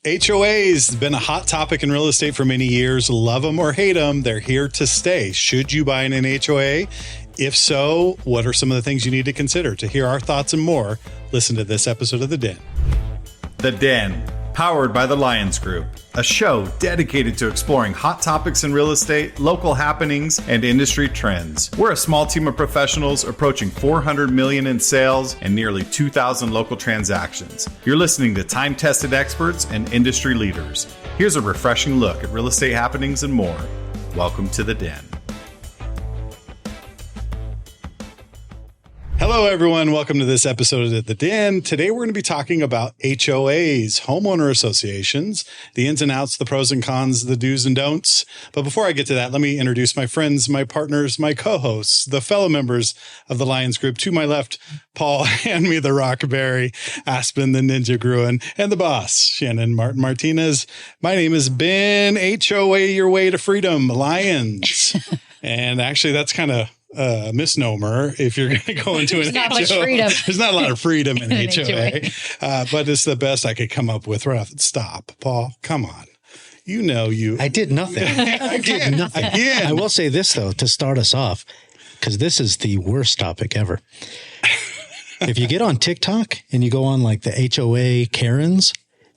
HOAs been a hot topic in real estate for many years. Love them or hate them, they're here to stay. Should you buy in an HOA? If so, what are some of the things you need to consider? To hear our thoughts and more, listen to this episode of The Den. The Den, powered by the Lyons Group, a show dedicated to exploring hot topics in real estate, local happenings, and industry trends. We're a small team of professionals approaching $400 million in sales and nearly 2,000 local transactions. You're listening to time-tested experts and industry leaders. Here's a refreshing look at real estate happenings and more. Welcome to The Den. Hello, everyone. Welcome to this episode of The Den. Today, we're going to be talking about HOAs, homeowner associations, the ins and outs, the pros and cons, the do's and don'ts. But before I get to that, let me introduce my friends, my partners, my co-hosts, the fellow members of the Lyons Group. To my left, Paul, hand me the Rockberry, Aspen, the Ninja Gruen, and the boss, Shannon Martin Martinez. My name is Ben, HOA your way to freedom, Lyons. And actually, that's kind of misnomer if you're going to go into an HOA. There's not a lot of freedom in HOA, but it's the best I could come up with. Stop, Paul. Come on. I did nothing. Again. I will say this, though, to start us off, because this is the worst topic ever. If you get on TikTok and you go on like the HOA Karens,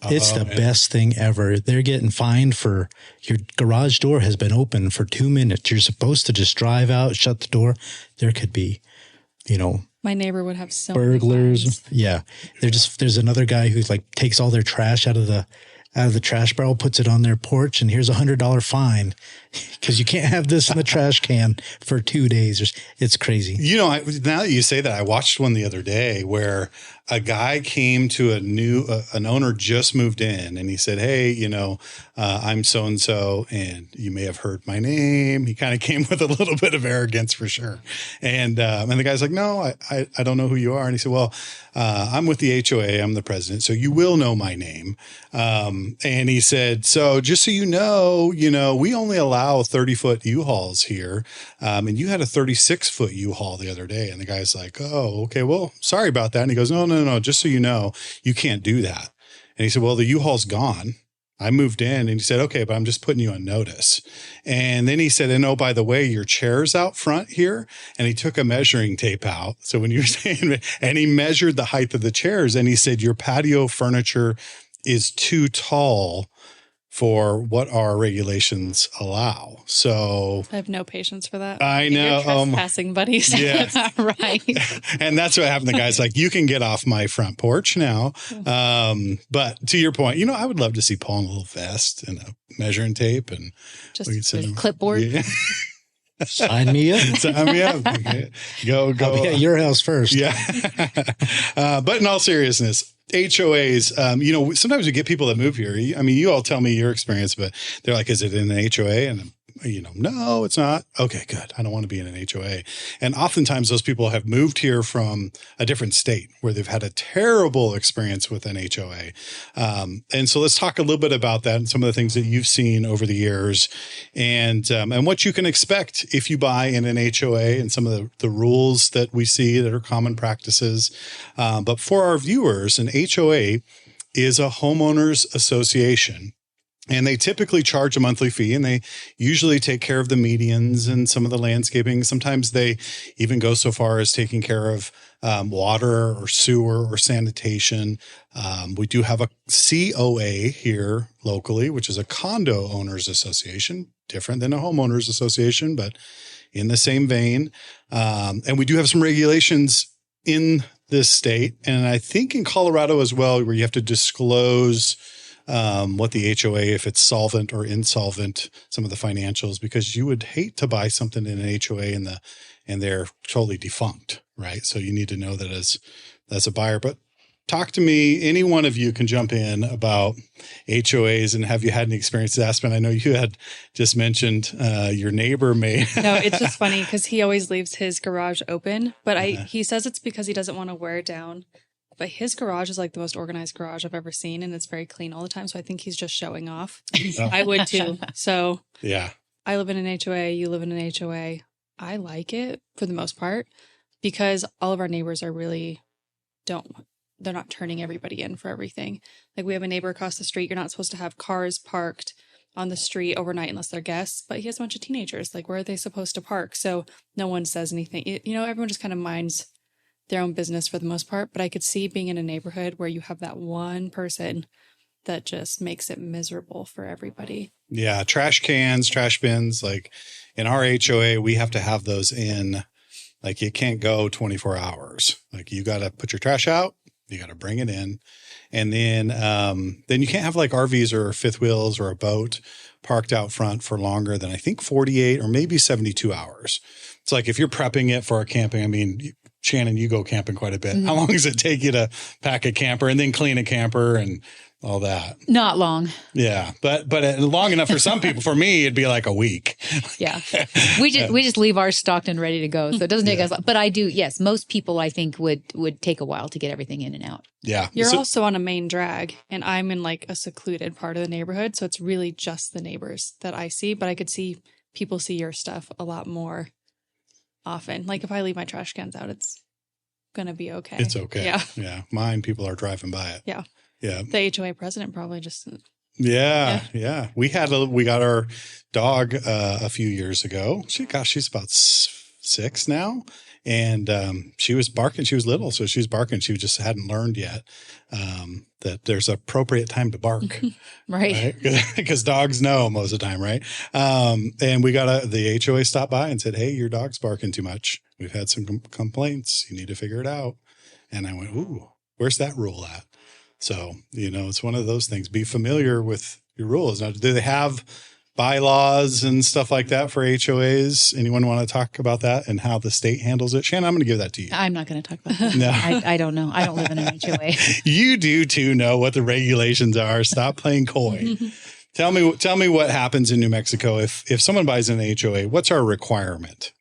it's the best thing ever. They're getting fined for your garage door has been open for 2 minutes. You're supposed to just drive out, shut the door. There could be, my neighbor would have so burglars. Yeah. There's another guy who like takes all their trash out of the trash barrel, puts it on their porch, and here's $100 fine because you can't have this in the trash can for 2 days. It's crazy. Now that you say that, I watched one the other day where a guy came to an owner just moved in, and he said, "Hey, I'm so-and-so, and you may have heard my name." He kind of came with a little bit of arrogance for sure. And the guy's like, "No, I don't know who you are." And he said, "Well, I'm with the HOA. I'm the president, so you will know my name." And he said, "So just so you know, we only allow 30-foot U-Hauls here. And you had a 36-foot U-Haul the other day." And the guy's like, "Oh, okay, well, sorry about that." And he goes, No, just so you know, you can't do that." And he said, "Well, the U-Haul's gone. I moved in." And he said, "Okay, but I'm just putting you on notice." And then he said, "And oh, by the way, your chair's out front here." And he took a measuring tape out. So when you were saying, and he measured the height of the chairs, and he said, "Your patio furniture is too tall for what our regulations allow." So I have no patience for that. I know. You're trespassing, buddies. Yeah. Right. And that's what happened. The guy's like, "You can get off my front porch now." But to your point, I would love to see Paul in a little vest and a measuring tape and just a clipboard. Yeah. Sign me up. Sign me up. Okay. Go. I'll be at your house first. Yeah. But in all seriousness, HOAs, sometimes we get people that move here. You all tell me your experience, but they're like, "Is it in an HOA?" And no, it's not. Okay, good. I don't want to be in an HOA. And oftentimes those people have moved here from a different state where they've had a terrible experience with an HOA. And so let's talk a little bit about that and some of the things that you've seen over the years and what you can expect if you buy in an HOA and some of the rules that we see that are common practices. But for our viewers, an HOA is a homeowners association. And they typically charge a monthly fee, and they usually take care of the medians and some of the landscaping. Sometimes they even go so far as taking care of water or sewer or sanitation. We do have a COA here locally, which is a condo owners association, different than a homeowners association, but in the same vein. And we do have some regulations in this state, and I think in Colorado as well, where you have to disclose what the HOA, if it's solvent or insolvent, some of the financials, because you would hate to buy something in an HOA and they're totally defunct, right? So you need to know that as a buyer. But talk to me. Any one of you can jump in about HOAs, and have you had any experiences? Aspen, I know you had just mentioned your neighbor may. No, it's just funny because he always leaves his garage open, but he says it's because he doesn't want to wear it down. But his garage is like the most organized garage I've ever seen, and it's very clean all the time. So I think he's just showing off. I would too. So yeah, I live in an HOA. You live in an HOA. I like it for the most part because all of our neighbors are really don't they're not turning everybody in for everything. Like we have a neighbor across the street. You're not supposed to have cars parked on the street overnight unless they're guests, but he has a bunch of teenagers. Like, where are they supposed to park? So no one says anything. Everyone just kind of minds their own business for the most part. But I could see being in a neighborhood where you have that one person that just makes it miserable for everybody. Yeah. Trash cans, trash bins. Like in our HOA, we have to have those in. Like you can't go 24 hours. Like you got to put your trash out. You got to bring it in. And then you can't have like RVs or fifth wheels or a boat parked out front for longer than I think 48 or maybe 72 hours. It's like if you're prepping it for a camping, I mean, Shannon, you go camping quite a bit. Mm-hmm. How long does it take you to pack a camper and then clean a camper and all that? Not long. Yeah. But long enough for some people. For me, it'd be like a week. Yeah. We just leave ours stocked and ready to go. So it doesn't take us long. But I do. Yes. Most people I think would take a while to get everything in and out. Yeah. You're also on a main drag and I'm in like a secluded part of the neighborhood. So it's really just the neighbors that I see, but I could see people see your stuff a lot more often. Like if I leave my trash cans out, it's going to be okay. It's okay. Yeah. Yeah. Mine, people are driving by it. Yeah. Yeah. The HOA president probably just. Yeah. We got our dog a few years ago. She's about 6 now. And she was barking. She was little, so she was barking. She just hadn't learned yet that there's appropriate time to bark. Right. Because dogs know most of the time, right? And we got the HOA stopped by and said, hey, your dog's barking too much. We've had some complaints. You need to figure it out. And I went, ooh, where's that rule at? So, it's one of those things. Be familiar with your rules. Now, do they have bylaws and stuff like that for HOAs? Anyone want to talk about that and how the state handles it? Shannon, I'm going to give that to you. I'm not going to talk about that. No. I don't know. I don't live in an HOA. You do too know what the regulations are. Stop playing coy. Tell me what happens in New Mexico if someone buys an HOA. What's our requirement?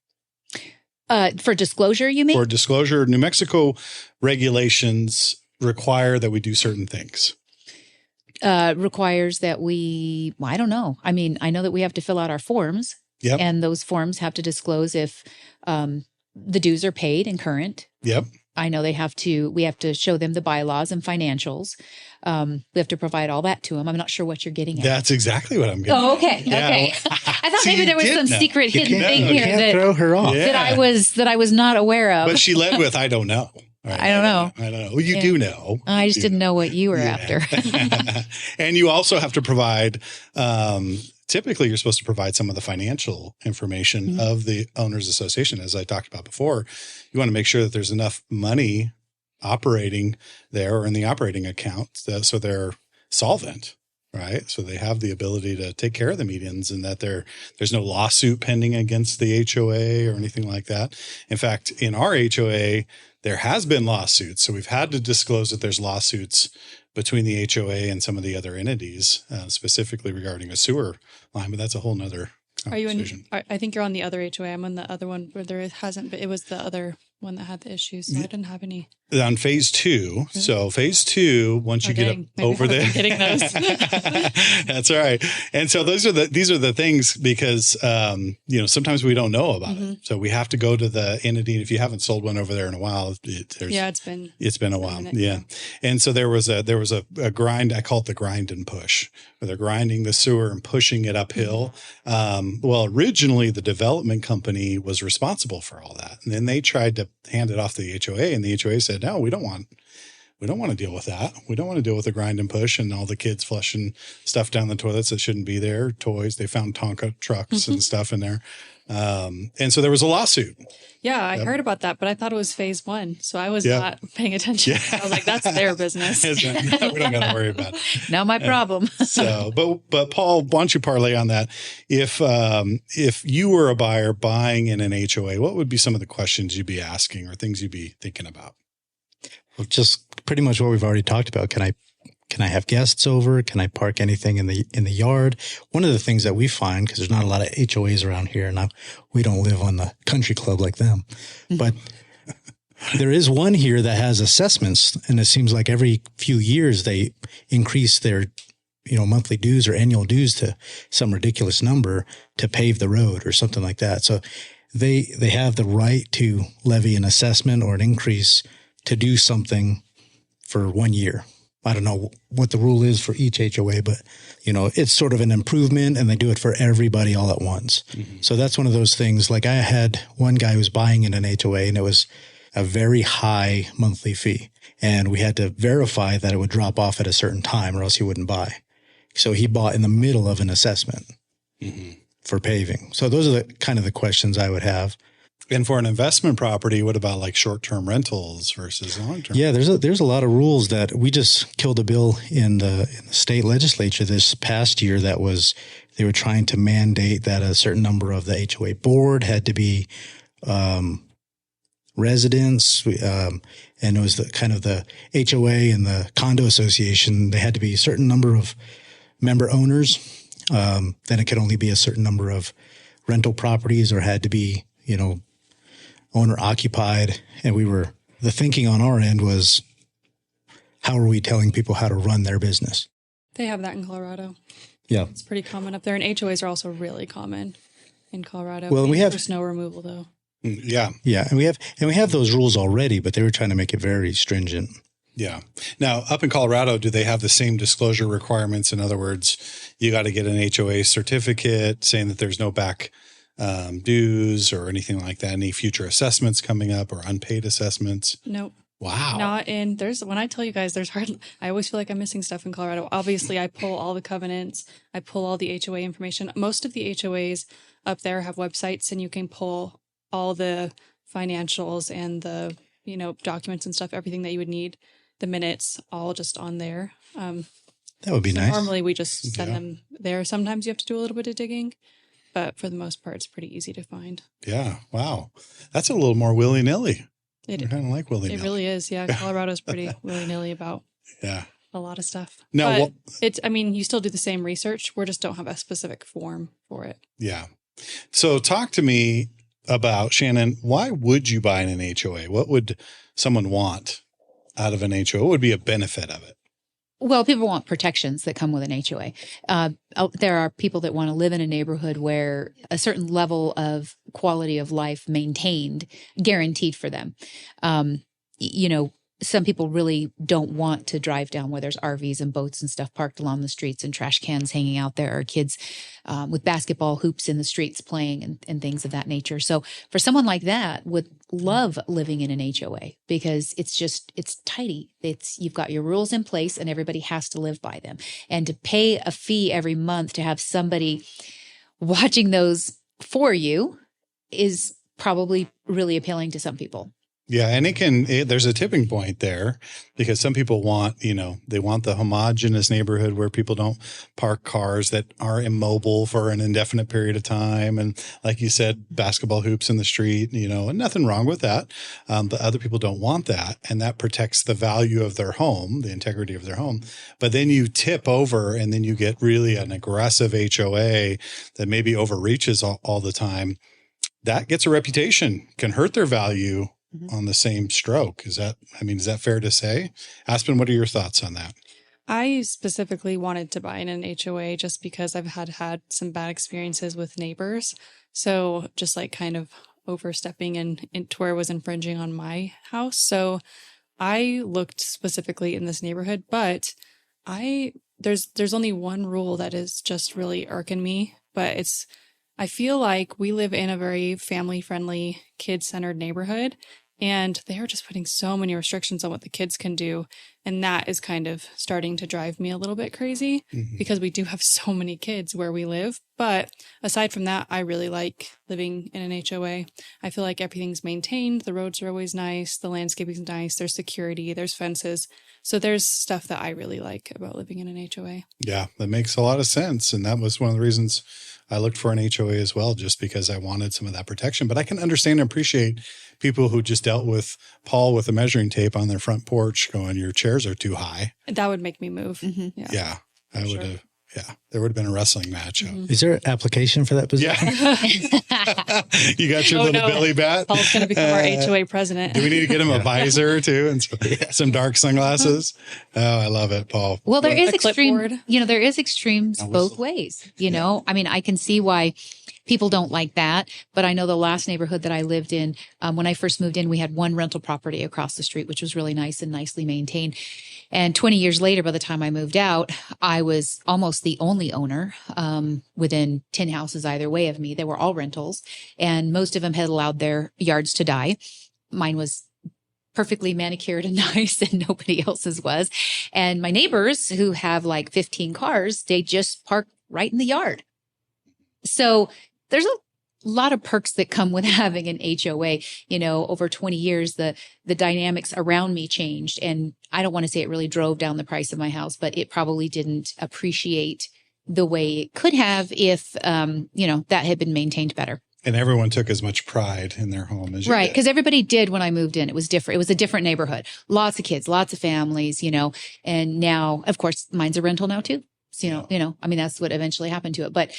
For disclosure, you mean? For disclosure, New Mexico regulations require that we do certain things. Requires that I don't know. I mean, I know that we have to fill out our forms. Yep. And those forms have to disclose if the dues are paid and current. Yep. I know we have to show them the bylaws and financials. We have to provide all that to them. I'm not sure what you're getting at. That's exactly what I'm getting at. Oh, okay. Yeah. Okay. I thought maybe there was some secret hidden thing here that throw her off. Yeah. that I was not aware of. But she led with, I don't know. Right. I don't know. Well, you do know. I just didn't know what you were after. And you also have to provide, typically you're supposed to provide some of the financial information of the owners association. As I talked about before, you want to make sure that there's enough money operating there or in the operating account so they're solvent, right? So they have the ability to take care of the medians and that there's no lawsuit pending against the HOA or anything like that. In fact, in our HOA, there has been lawsuits. So we've had to disclose that there's lawsuits between the HOA and some of the other entities, specifically regarding a sewer line, but that's a whole nother conversation. I think you're on the other HOA. I'm on the other one where there hasn't been. It was the other one that had the issues. So I didn't have any. On phase 2. So phase 2, once you get over there, getting those. That's all right. And so these are the things because, sometimes we don't know about it. So we have to go to the entity. If you haven't sold one over there in a while, it's been a while. Yeah. And so there was a grind. I call it the grind and push, where they're grinding the sewer and pushing it uphill. Well, originally the development company was responsible for all that. And then they tried to hand it off to the HOA, and the HOA said, no, we don't want to deal with that. We don't want to deal with the grind and push and all the kids flushing stuff down the toilets that shouldn't be there. Toys. They found Tonka trucks and stuff in there. And so there was a lawsuit. Yeah, I heard about that, but I thought it was phase 1. So I was not paying attention. Yeah. I was like, that's their business. We don't got to worry about it. Not my problem. So, but Paul, why don't you parlay on that? If you were a buyer buying in an HOA, what would be some of the questions you'd be asking or things you'd be thinking about? Well, just pretty much what we've already talked about. Can I have guests over? Can I park anything in the yard? One of the things that we find, because there's not a lot of HOAs around here, and we don't live on the country club like them, but there is one here that has assessments, and it seems like every few years they increase their monthly dues or annual dues to some ridiculous number to pave the road or something like that. So they have the right to levy an assessment or an increase to do something for 1 year. I don't know what the rule is for each HOA, but it's sort of an improvement, and they do it for everybody all at once. Mm-hmm. So that's one of those things. Like I had one guy who was buying in an HOA, and it was a very high monthly fee, and we had to verify that it would drop off at a certain time or else he wouldn't buy. So he bought in the middle of an assessment for paving. So those are the kind of the questions I would have. And for an investment property, what about like short-term rentals versus long-term? Yeah, there's a lot of rules that we just killed a bill in the state legislature this past year that was, they were trying to mandate that a certain number of the HOA board had to be residents, and it was the kind of the HOA and the condo association. They had to be a certain number of member owners. Then it could only be a certain number of rental properties, or had to be, owner occupied. And the thinking on our end was, how are we telling people how to run their business? They have that in Colorado. Yeah. It's pretty common up there. And HOAs are also really common in Colorado. Well, we have for snow removal though. Yeah. Yeah. And we have those rules already, but they were trying to make it very stringent. Yeah. Now, up in Colorado, do they have the same disclosure requirements? In other words, you got to get an HOA certificate saying that there's no back dues or anything like that, any future assessments coming up or unpaid assessments? Nope. Wow. Not in, when I tell you guys, I always feel like I'm missing stuff in Colorado. Obviously, I pull all the covenants, I pull all the HOA information. Most of the HOAs up there have websites, and you can pull all the financials and the, documents and stuff, everything that you would need, the minutes, all just on there. That would be nice. Normally we just send them there. Sometimes you have to do a little bit of digging, but for the most part, it's pretty easy to find. Yeah. Wow. That's a little more willy-nilly. I kind of like willy-nilly. It really is. Yeah. Colorado's pretty willy-nilly about a lot of stuff. No, you still do the same research. We just don't have a specific form for it. Yeah. So talk to me about, Shannon, why would you buy in an HOA? What would someone want out of an HOA? What would be a benefit of it? Well, people want protections that come with an HOA. There are people that want to live in a neighborhood where a certain level of quality of life maintained, guaranteed for them. Some people really don't want to drive down where there's RVs and boats and stuff parked along the streets and trash cans hanging out there, or kids with basketball hoops in the streets playing and things of that nature. So for someone like that, would love living in an HOA because it's tidy. You've got your rules in place and everybody has to live by them. And to pay a fee every month to have somebody watching those for you is probably really appealing to some people. Yeah. And there's a tipping point there because some people want, they want the homogeneous neighborhood where people don't park cars that are immobile for an indefinite period of time. And like you said, basketball hoops in the street, and nothing wrong with that. But other people don't want that. And that protects the value of their home, the integrity of their home. But then you tip over and then you get really an aggressive HOA that maybe overreaches all the time. That gets a reputation, can hurt their value on the same stroke. Is that fair to say? Aspen, what are your thoughts on that? I specifically wanted to buy in an HOA just because I've had some bad experiences with neighbors. So just like kind of overstepping into where it was infringing on my house. So I looked specifically in this neighborhood, but there's only one rule that is just really irking me, but I feel like we live in a very family-friendly, kid-centered neighborhood, and they are just putting so many restrictions on what the kids can do. And that is kind of starting to drive me a little bit crazy because we do have so many kids where we live. But aside from that, I really like living in an HOA. I feel like everything's maintained. The roads are always nice. The landscaping's nice. There's security. There's fences. So there's stuff that I really like about living in an HOA. Yeah, that makes a lot of sense. And that was one of the reasons I looked for an HOA as well, just because I wanted some of that protection. But I can understand and appreciate people who just dealt with Paul with a measuring tape on their front porch going, your chairs are too high. That would make me move. Mm-hmm. Yeah, I would have. Yeah, there would have been a wrestling match. Is there an application for that position? Yeah. You got your little Billy bat? Paul's going to become our HOA president. Do we need to get him a visor too and some dark sunglasses? Oh, I love it, Paul. Well, there is extremes both ways. I mean, I can see why people don't like that. But I know the last neighborhood that I lived in, when I first moved in, we had one rental property across the street, which was really nice and nicely maintained. And 20 years later, by the time I moved out, I was almost the only owner within 10 houses either way of me. They were all rentals, and most of them had allowed their yards to die. Mine was perfectly manicured and nice, and nobody else's was. And my neighbors, who have like 15 cars, they just park right in the yard. So there's a lot of perks that come with having an HOA. You know, over 20 years, the dynamics around me changed. And I don't want to say it really drove down the price of my house, but it probably didn't appreciate the way it could have if, that had been maintained better. And everyone took as much pride in their home as you Right. did. Because everybody did when I moved in. It was different. It was a different neighborhood. Lots of kids, lots of families, and now, of course, mine's a rental now too. So, that's what eventually happened to it. But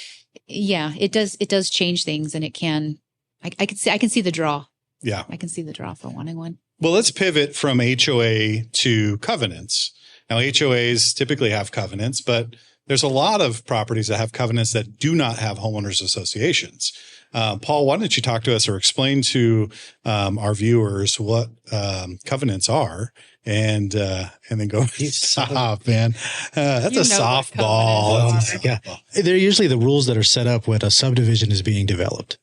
yeah, it does change things, and it can, I can see the draw. Yeah. I can see the draw for wanting one. Well, let's pivot from HOA to covenants. Now, HOAs typically have covenants, but there's a lot of properties that have covenants that do not have homeowners associations. Paul, why don't you talk to us or explain to our viewers what covenants are, and then go. Stop, man. That's a softball. Yeah. They're usually the rules that are set up when a subdivision is being developed.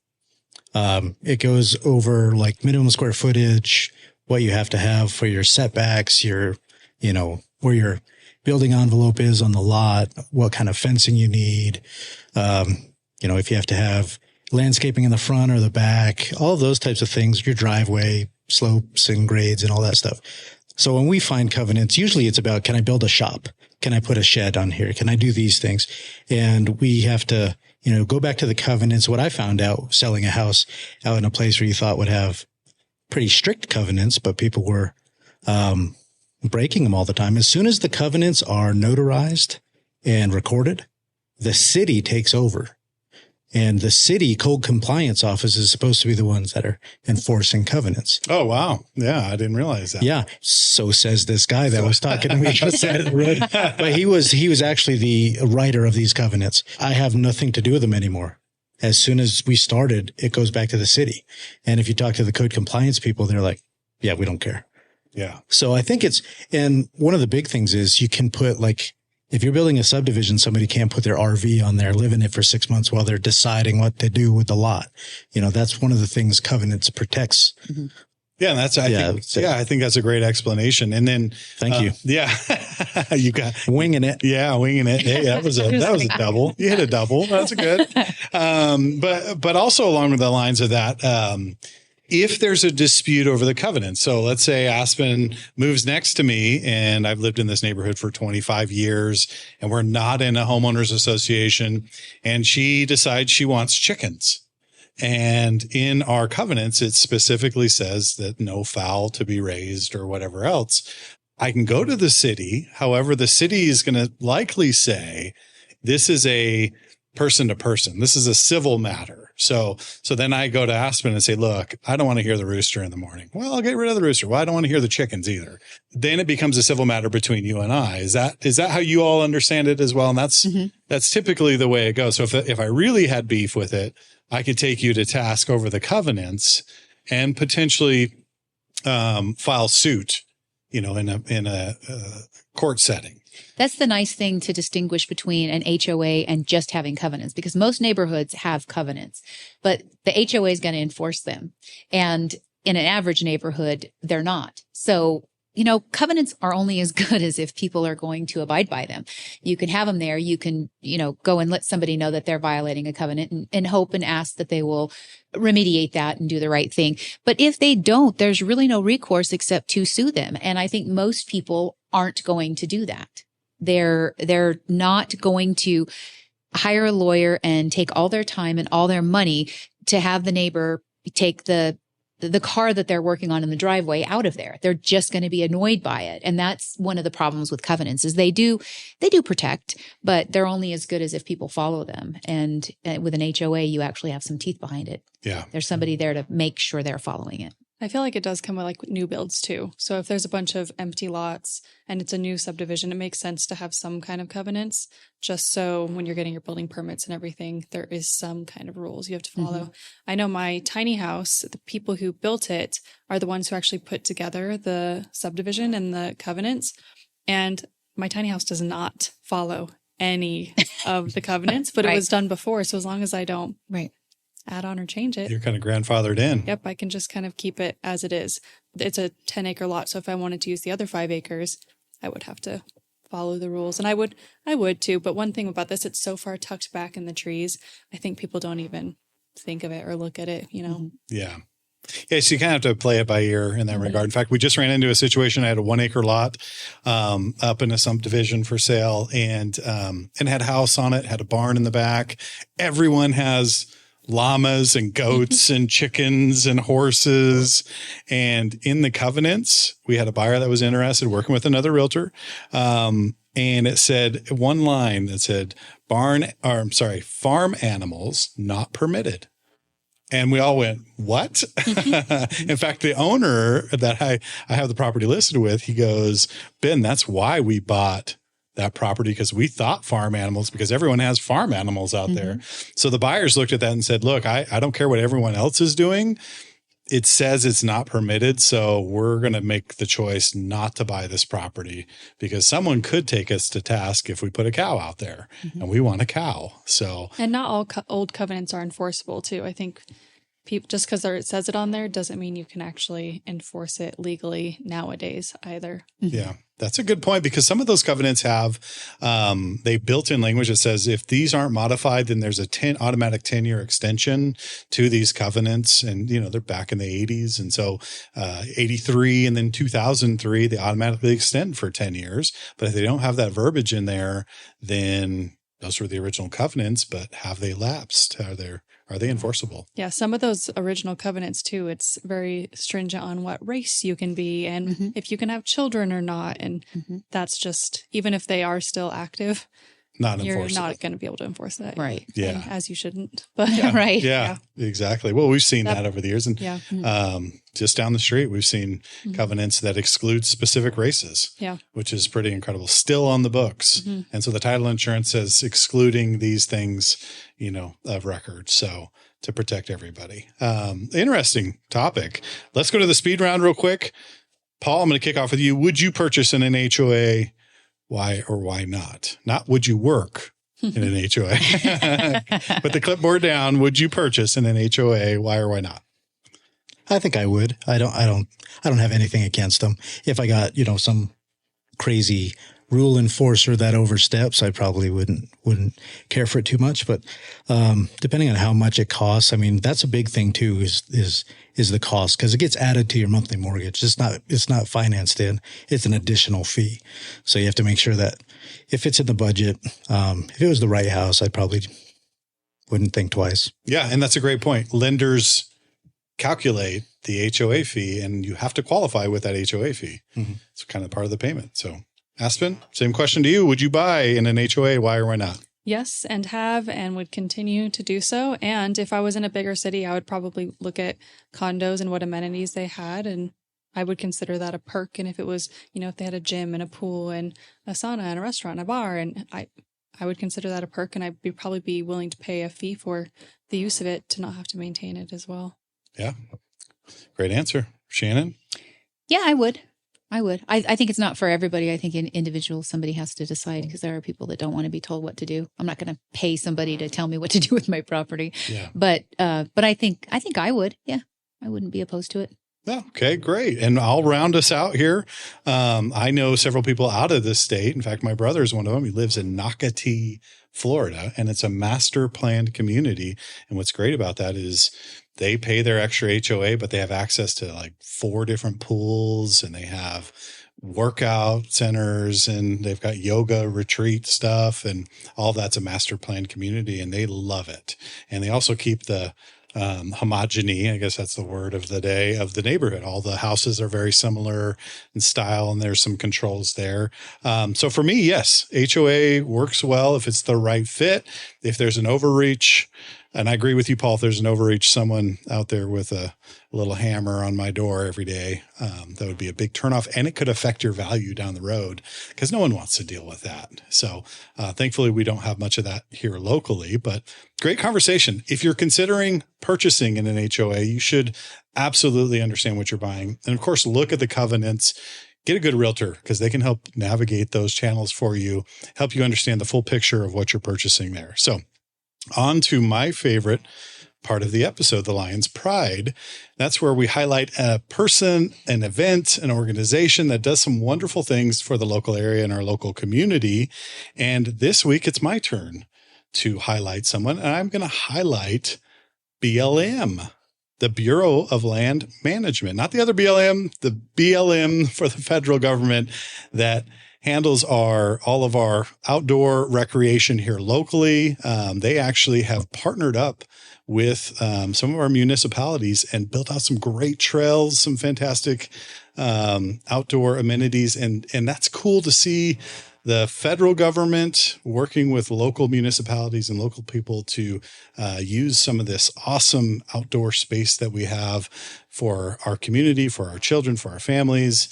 It goes over like minimum square footage, what you have to have for your setbacks, where your building envelope is on the lot, what kind of fencing you need. If you have to have landscaping in the front or the back, all of those types of things, your driveway, slopes and grades and all that stuff. So when we find covenants, usually it's about, can I build a shop? Can I put a shed on here? Can I do these things? And we have to, go back to the covenants. What I found out selling a house out in a place where you thought would have pretty strict covenants, but people were, breaking them all the time. As soon as the covenants are notarized and recorded, the city takes over. And the city code compliance office is supposed to be the ones that are enforcing covenants. Oh, wow. Yeah. I didn't realize that. Yeah. So says this guy that was talking to me. But he was actually the writer of these covenants. I have nothing to do with them anymore. As soon as we started, it goes back to the city. And if you talk to the code compliance people, they're like, yeah, we don't care. Yeah. So I think and one of the big things is you can put if you're building a subdivision, somebody can't put their RV on there, live in it for 6 months while they're deciding what to do with the lot. That's one of the things covenants protects. Mm-hmm. Yeah. And I think that's a great explanation. And then, thank you. Yeah. You got winging it. Yeah. Winging it. Hey, that was a double. You hit a double. That's good. But also along with the lines of that, if there's a dispute over the covenant, so let's say Aspen moves next to me and I've lived in this neighborhood for 25 years and we're not in a homeowners association, and she decides she wants chickens. And in our covenants, it specifically says that no fowl to be raised or whatever else. I can go to the city. However, the city is going to likely say this is a person to person. This is a civil matter. So then I go to Aspen and say, look, I don't want to hear the rooster in the morning. Well, I'll get rid of the rooster. Well, I don't want to hear the chickens either. Then it becomes a civil matter between you and I. Is that how you all understand it as well? And that's typically the way it goes. So if I really had beef with it, I could take you to task over the covenants and potentially file suit, in a court setting. That's the nice thing to distinguish between an HOA and just having covenants, because most neighborhoods have covenants, but the HOA is going to enforce them. And in an average neighborhood, they're not. So, covenants are only as good as if people are going to abide by them. You can have them there. You can, go and let somebody know that they're violating a covenant and hope and ask that they will remediate that and do the right thing. But if they don't, there's really no recourse except to sue them. And I think most people aren't going to do that. They're not going to hire a lawyer and take all their time and all their money to have the neighbor take the car that they're working on in the driveway out of there. They're just going to be annoyed by it. And that's one of the problems with covenants is they do protect, but they're only as good as if people follow them. And with an HOA, you actually have some teeth behind it. Yeah. There's somebody there to make sure they're following it. I feel like it does come with like new builds too. So if there's a bunch of empty lots and it's a new subdivision, it makes sense to have some kind of covenants, just so when you're getting your building permits and everything, there is some kind of rules you have to follow. Mm-hmm. I know my tiny house, the people who built it are the ones who actually put together the subdivision and the covenants. And my tiny house does not follow any of the covenants, but It was done before. So as long as I don't add on or change it. You're kind of grandfathered in. Yep. I can just kind of keep it as it is. It's a 10-acre lot. So if I wanted to use the other 5 acres, I would have to follow the rules. And I would too. But one thing about this, it's so far tucked back in the trees. I think people don't even think of it or look at it, you know? Yeah. Yeah, so you kind of have to play it by ear in that regard. In fact, we just ran into a situation. I had a 1-acre lot up in a subdivision for sale, and had a house on it, had a barn in the back. Everyone has llamas and goats and chickens and horses. And in the covenants, we had a buyer that was interested, working with another realtor. And it said one line that said farm animals not permitted. And we all went, what? In fact, the owner that I have the property listed with, he goes, Ben, that's why we bought that property, because we thought farm animals, because everyone has farm animals out there. So the buyers looked at that and said, look, I don't care what everyone else is doing. It says it's not permitted. So we're going to make the choice not to buy this property, because someone could take us to task if we put a cow out there and we want a cow. So, and not all old covenants are enforceable too. I think just because it says it on there doesn't mean you can actually enforce it legally nowadays either. Yeah, that's a good point, because some of those covenants have they built in language that says if these aren't modified, then there's a automatic 10-year extension to these covenants. And, they're back in the 80s. And so 83 and then 2003, they automatically extend for 10 years. But if they don't have that verbiage in there, then those were the original covenants, but have they lapsed? Are they enforceable? Yeah, some of those original covenants too, it's very stringent on what race you can be and if you can have children or not. And that's just, even if they are still active, you're not going to be able to enforce that. Right. Yeah. As you shouldn't. But right. Yeah, exactly. Well, we've seen that over the years. And just down the street, we've seen covenants that exclude specific races, which is pretty incredible. Still on the books. And so the title insurance says excluding these things, of record. So to protect everybody. Interesting topic. Let's go to the speed round real quick. Paul, I'm going to kick off with you. Would you purchase in an HOA? Why or why not? Not would you work in an HOA? Put the clipboard down. Would you purchase in an HOA? Why or why not? I think I would. I don't have anything against them. If I got, some crazy rule enforcer that oversteps, I probably wouldn't care for it too much. But depending on how much it costs, I mean, that's a big thing too, is the cost, because it gets added to your monthly mortgage. It's not financed in, it's an additional fee. So you have to make sure that if it's in the budget, if it was the right house, I probably wouldn't think twice. Yeah. And that's a great point. Lenders calculate the HOA fee, and you have to qualify with that HOA fee. It's kind of part of the payment. So Aspen, same question to you. Would you buy in an HOA? Why or why not? Yes, and would continue to do so. And if I was in a bigger city, I would probably look at condos and what amenities they had. And I would consider that a perk. And if it was, if they had a gym and a pool and a sauna and a restaurant and a bar, and I would consider that a perk. And I'd probably be willing to pay a fee for the use of it to not have to maintain it as well. Yeah. Great answer. Shannon? Yeah, I would. I think it's not for everybody. I think in individual, somebody has to decide, because there are people that don't want to be told what to do. I'm not going to pay somebody to tell me what to do with my property. Yeah. But I think I would. Yeah. I wouldn't be opposed to it. Okay, great. And I'll round us out here. I know several people out of this state. In fact, my brother is one of them. He lives in Nocatee, Florida, and it's a master planned community. And what's great about that is they pay their extra HOA, but they have access to like 4 different pools, and they have workout centers, and they've got yoga retreat stuff, and all that's a master planned community, and they love it. And they also keep the homogeny, I guess that's the word of the day, of the neighborhood. All the houses are very similar in style, and there's some controls there. So for me, yes, HOA works well if it's the right fit. If there's an overreach And I agree with you, Paul. If there's an overreach, someone out there with a little hammer on my door every day, that would be a big turnoff, and it could affect your value down the road because no one wants to deal with that. So thankfully, we don't have much of that here locally, but great conversation. If you're considering purchasing in an HOA, you should absolutely understand what you're buying. And of course, look at the covenants. Get a good realtor because they can help navigate those channels for you, help you understand the full picture of what you're purchasing there. So on to my favorite part of the episode, the Lyons Pride. That's where we highlight a person, an event, an organization that does some wonderful things for the local area and our local community. And this week, it's my turn to highlight someone. And I'm going to highlight BLM, the Bureau of Land Management, not the other BLM, the BLM for the federal government that handles all of our outdoor recreation here locally. They actually have partnered up with some of our municipalities and built out some great trails, some fantastic outdoor amenities. And that's cool to see the federal government working with local municipalities and local people to use some of this awesome outdoor space that we have for our community, for our children, for our families.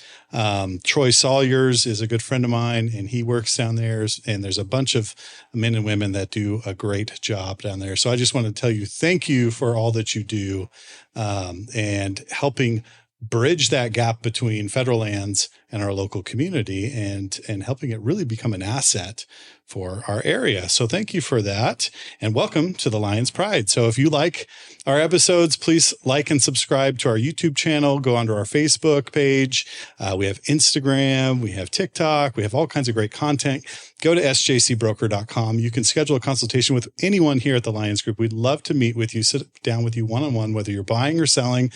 Troy Sawyers is a good friend of mine, and he works down there. And there's a bunch of men and women that do a great job down there. So I just want to tell you, thank you for all that you do and helping bridge that gap between federal lands and our local community and helping it really become an asset for our area. So thank you for that. And welcome to the Lyons Pride. So if you like our episodes, please like and subscribe to our YouTube channel. Go onto our Facebook page. We have Instagram. We have TikTok. We have all kinds of great content. Go to sjcbroker.com. You can schedule a consultation with anyone here at the Lyons Group. We'd love to meet with you, sit down with you one-on-one, whether you're buying or selling,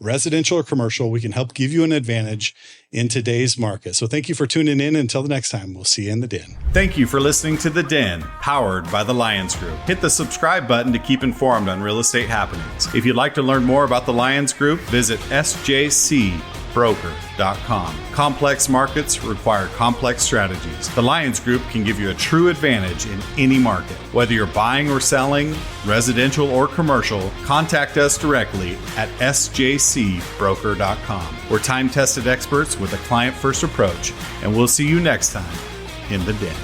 residential or commercial. We can help give you an advantage in today's market. So thank you for tuning in. Until the next time, we'll see you in the den. Thank you for listening to The Den, powered by the Lyons Group. Hit the subscribe button to keep informed on real estate happenings. If you'd like to learn more about the Lyons Group, visit sjcbroker.com. Complex markets require complex strategies. The Lyons Group can give you a true advantage in any market. Whether you're buying or selling, residential or commercial, contact us directly at sjcbroker.com. We're time-tested experts with a client-first approach, and we'll see you next time in the Den.